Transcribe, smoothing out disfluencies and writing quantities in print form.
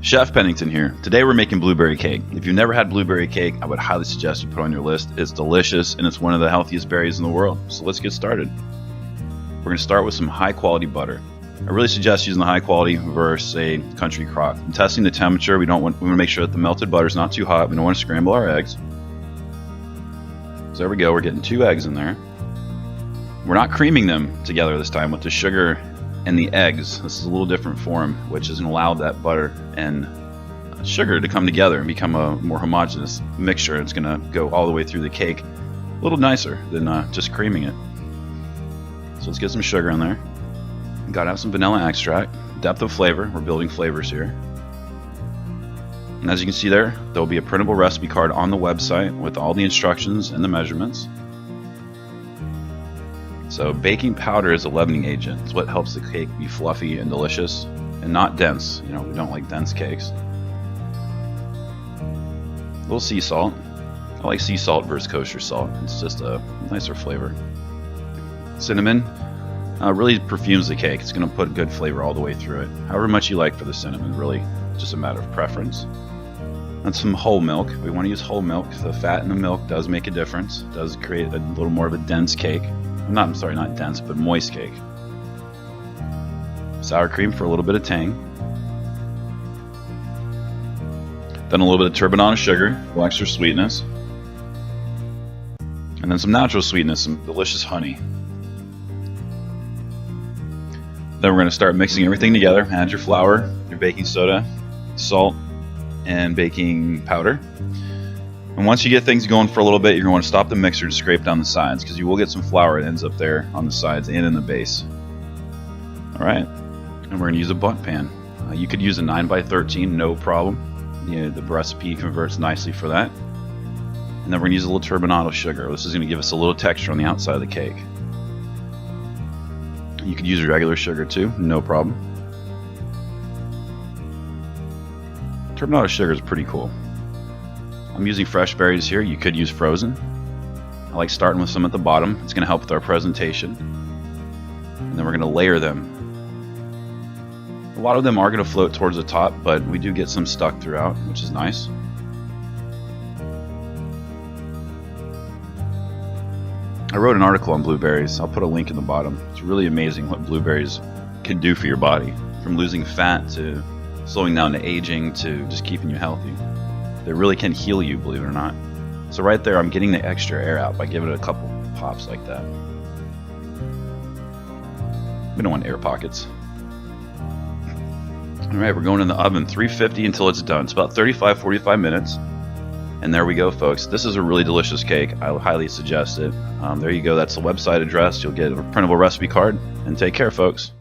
Chef Pennington here. Today we're making blueberry cake. If you've never had blueberry cake, I would highly suggest you put it on your list. It's delicious and it's one of the healthiest berries in the world. So let's get started. We're going to start with some high quality butter. I really suggest using the high quality versus a country crock. I'm testing the temperature. We want to make sure that the melted butter is not too hot. We don't want to scramble our eggs. So there we go. We're getting 2 eggs in there. We're not creaming them together this time with the sugar and the eggs. This is a little different form, which is going to allow that butter and sugar to come together and become a more homogeneous mixture. It's going to go all the way through the cake, a little nicer than just creaming it. So let's get some sugar in there. Got to have some vanilla extract. Depth of flavor. We're building flavors here. And as you can see there will be a printable recipe card on the website with all the instructions and the measurements. So baking powder is a leavening agent. It's what helps the cake be fluffy and delicious and not dense. You know, we don't like dense cakes. A little sea salt. I like sea salt versus kosher salt. It's just a nicer flavor. Cinnamon really perfumes the cake. It's going to put good flavor all the way through it. However much you like for the cinnamon, really just a matter of preference. And some whole milk. We want to use whole milk. The fat in the milk does make a difference. It does create a little more of a dense cake. Not dense, but moist cake. Sour cream for a little bit of tang. Then a little bit of turbinado sugar for extra sweetness. And then some natural sweetness, some delicious honey. Then we're going to start mixing everything together. Add your flour, your baking soda, salt, and baking powder. And once you get things going for a little bit, you're going to want to stop the mixer and scrape down the sides because you will get some flour that ends up there on the sides and in the base. Alright, and we're going to use a bundt pan. You could use a 9x13, no problem. The recipe converts nicely for that. And then we're going to use a little turbinado sugar. This is going to give us a little texture on the outside of the cake. You could use regular sugar too, no problem. Turbinado sugar is pretty cool. I'm using fresh berries here. You could use frozen. I like starting with some at the bottom. It's going to help with our presentation. And then we're going to layer them. A lot of them are going to float towards the top, but we do get some stuck throughout, which is nice. I wrote an article on blueberries. I'll put a link in the bottom. It's really amazing what blueberries can do for your body. From losing fat to slowing down to aging to just keeping you healthy. They really can heal you, believe it or not. So right there, I'm getting the extra air out by giving it a couple pops like that. We don't want air pockets. Alright, we're going in the oven 350 until it's done. It's about 35-45 minutes. And there we go, folks. This is a really delicious cake. I highly suggest it. There you go. That's the website address. You'll get a printable recipe card. And take care, folks.